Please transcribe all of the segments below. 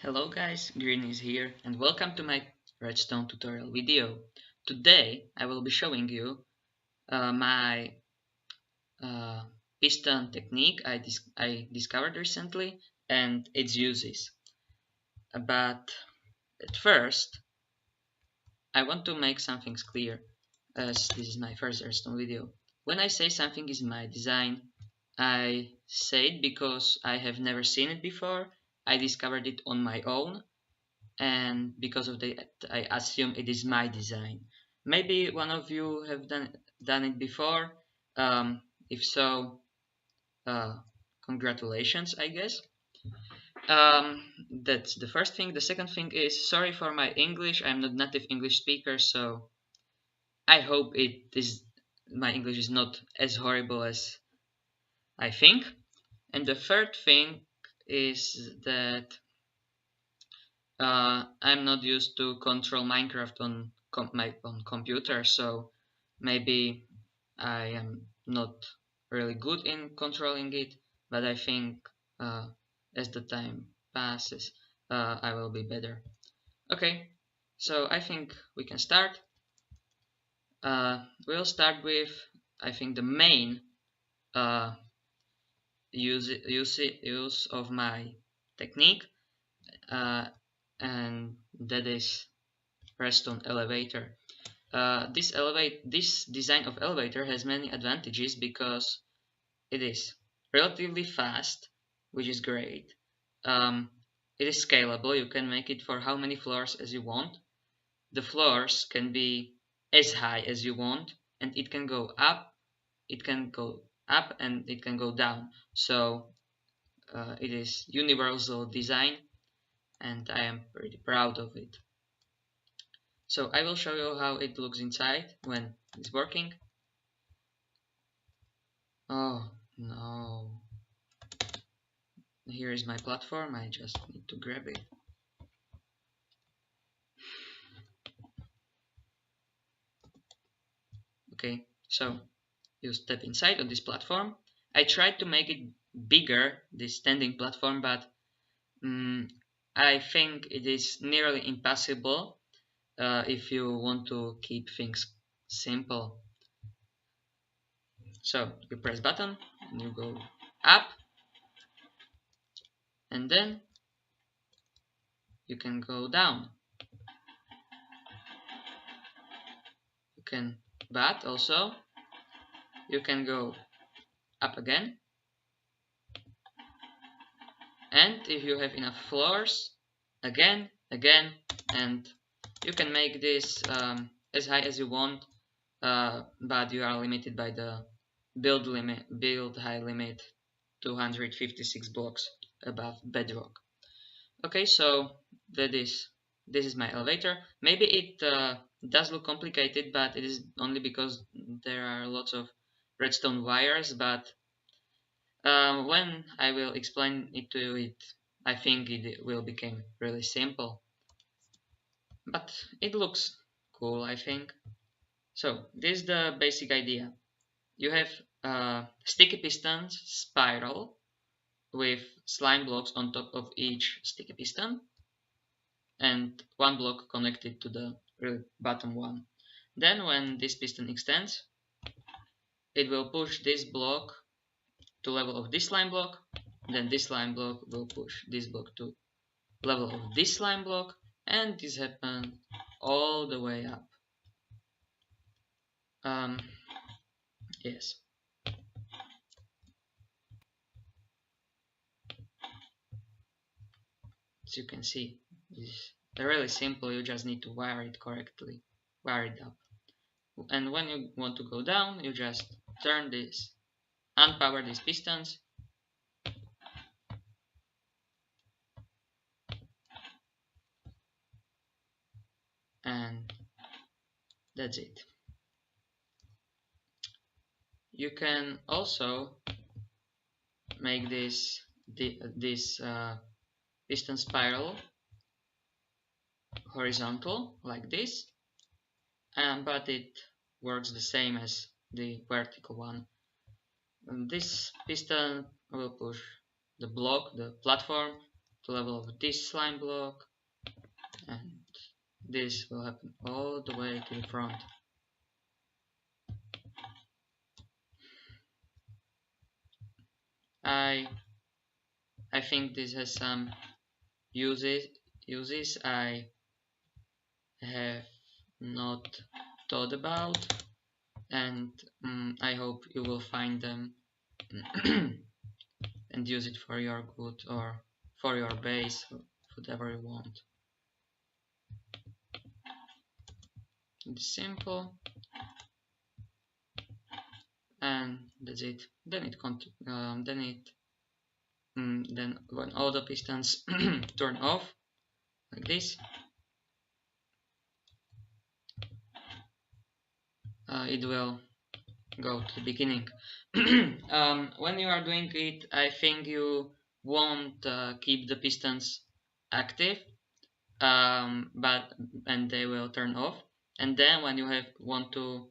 Hello guys, Green is here and welcome to my Redstone tutorial video. Today I will be showing you my uh, piston technique I discovered recently and its uses. But at first I want to make some things clear, as this is my first Redstone video. When I say something is my design, I say it because I have never seen it before. I discovered it on my own, and because of that I assume it is my design. Maybe one of you have done it before. If so, uh, congratulations, I guess. That's the first thing. The second thing is, sorry for my English. I'm not native English speaker, so I hope my English is not as horrible as I think. And the third thing is that I'm not used to control Minecraft on my own computer, so maybe I am not really good in controlling it, but I think as the time passes, I will be better. Okay, so I think we can start. We'll start with, I think, the main uh, use of my technique, uh, and that is Redstone elevator. This design of elevator has many advantages because it is relatively fast, which is great. Um, it is scalable. You can make it for how many floors as you want. The floors can be as high as you want, and it can go up. It can go up and it can go down. So it is universal design, and I am pretty proud of it. So I will show you how it looks inside when it's working. Oh no. Here is my platform. I just need to grab it. Okay, so you step inside of this platform. I tried to make it bigger, this standing platform, but I think it is nearly impossible if you want to keep things simple. So you press button and you go up, and then you can go down. You can but also you can go up again, and if you have enough floors, again, and you can make this as high as you want, but you are limited by the build high limit, 256 blocks above bedrock. Okay, so this is my elevator. Maybe it does look complicated, but it is only because there are lots of redstone wires. But when I will explain it to you, I think it will become really simple. But it looks cool, I think. So this is the basic idea. You have sticky pistons spiral with slime blocks on top of each sticky piston, and one block connected to the really bottom one. Then when this piston extends, it will push this block to level of this slime block, then this slime block will push this block to level of this slime block, and this happens all the way up. Yes. As you can see, it's really simple. You just need to wire it correctly, wire it up. And when you want to go down, you just turn this, unpower these pistons, and that's it. You can also make this piston spiral horizontal like this, but it works the same as the vertical one. And this piston will push the block, the platform, the level of this slime block, and this will happen all the way to the front. I think this has some uses I have not thought about, and I hope you will find them and use it for your good or for your base, whatever you want. It's simple, and that's it. Then when all the pistons turn off like this, it will go to the beginning. When you are doing it, I think you won't keep the pistons active, and they will turn off. And then when you want to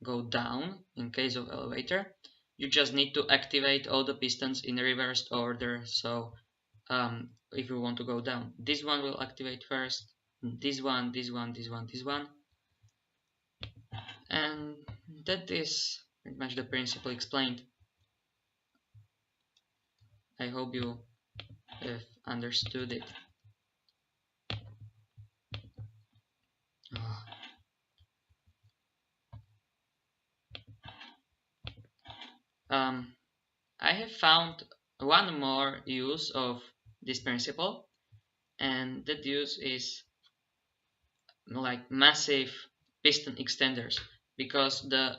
go down in case of elevator, you just need to activate all the pistons in reversed order. So if you want to go down, this one will activate first, this one, this one, this one, this one, and that is pretty much the principle explained. I hope you have understood it. I have found one more use of this principle, and that use is like massive piston extenders, because the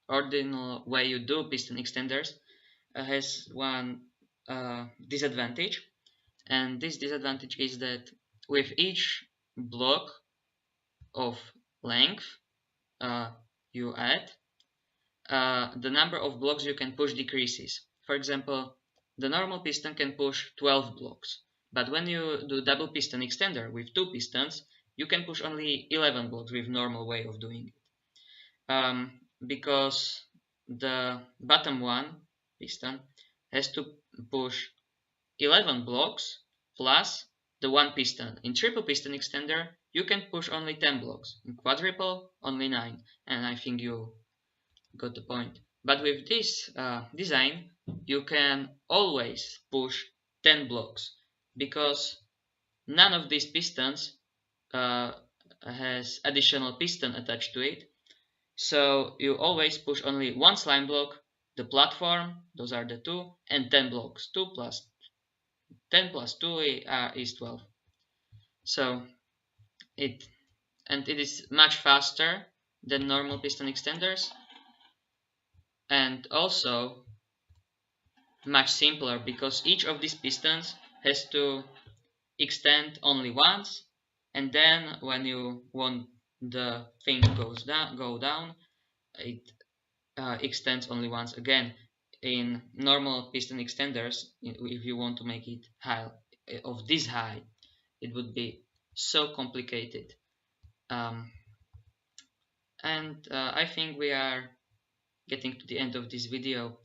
ordinal way you do piston extenders has one disadvantage, and this disadvantage is that with each block of length you add, the number of blocks you can push decreases. For example, the normal piston can push 12 blocks, but when you do double piston extender with 2 pistons, you can push only 11 blocks with normal way of doing it. Because the bottom one piston has to push 11 blocks plus the one piston. In triple piston extender, you can push only 10 blocks. In quadruple, only 9. And I think you got the point. But with this design, you can always push 10 blocks, because none of these pistons has additional piston attached to it. So you always push only one slime block, the platform, those are the two, and 10 blocks. 2 plus 10 plus 2 is 12. So it is much faster than normal piston extenders, and also much simpler, because each of these pistons has to extend only once, and then when you want the thing go down, it extends only once again. In normal piston extenders, if you want to make it high, of this high, it would be so complicated. And I think we are getting to the end of this video.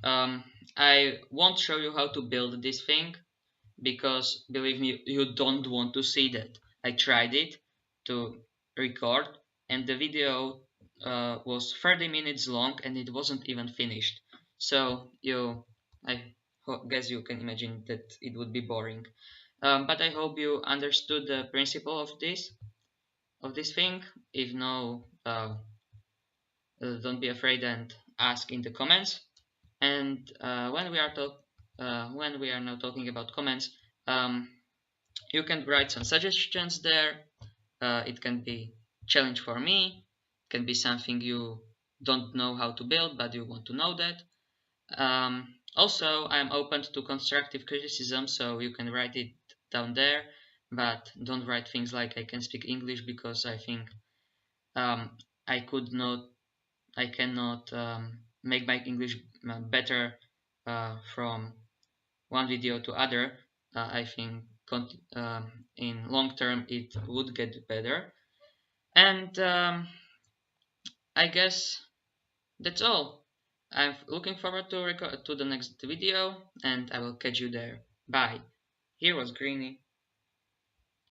I won't show you how to build this thing, because believe me, you don't want to see that. I tried it to record, and the video was 30 minutes long, and it wasn't even finished. So I guess you can imagine that it would be boring. But I hope you understood the principle of this thing. If no, don't be afraid and ask in the comments. And when we are now talking about comments, you can write some suggestions there. It can be challenge for me, it can be something you don't know how to build but you want to know that. Also, I'm open to constructive criticism, so you can write it down there, but don't write things like I can speak English, because I think I cannot make my English better from one video to other. I think in long term it would get better, and I guess that's all. I'm looking forward to the next video, and I will catch you there. Bye. Here was Greeny.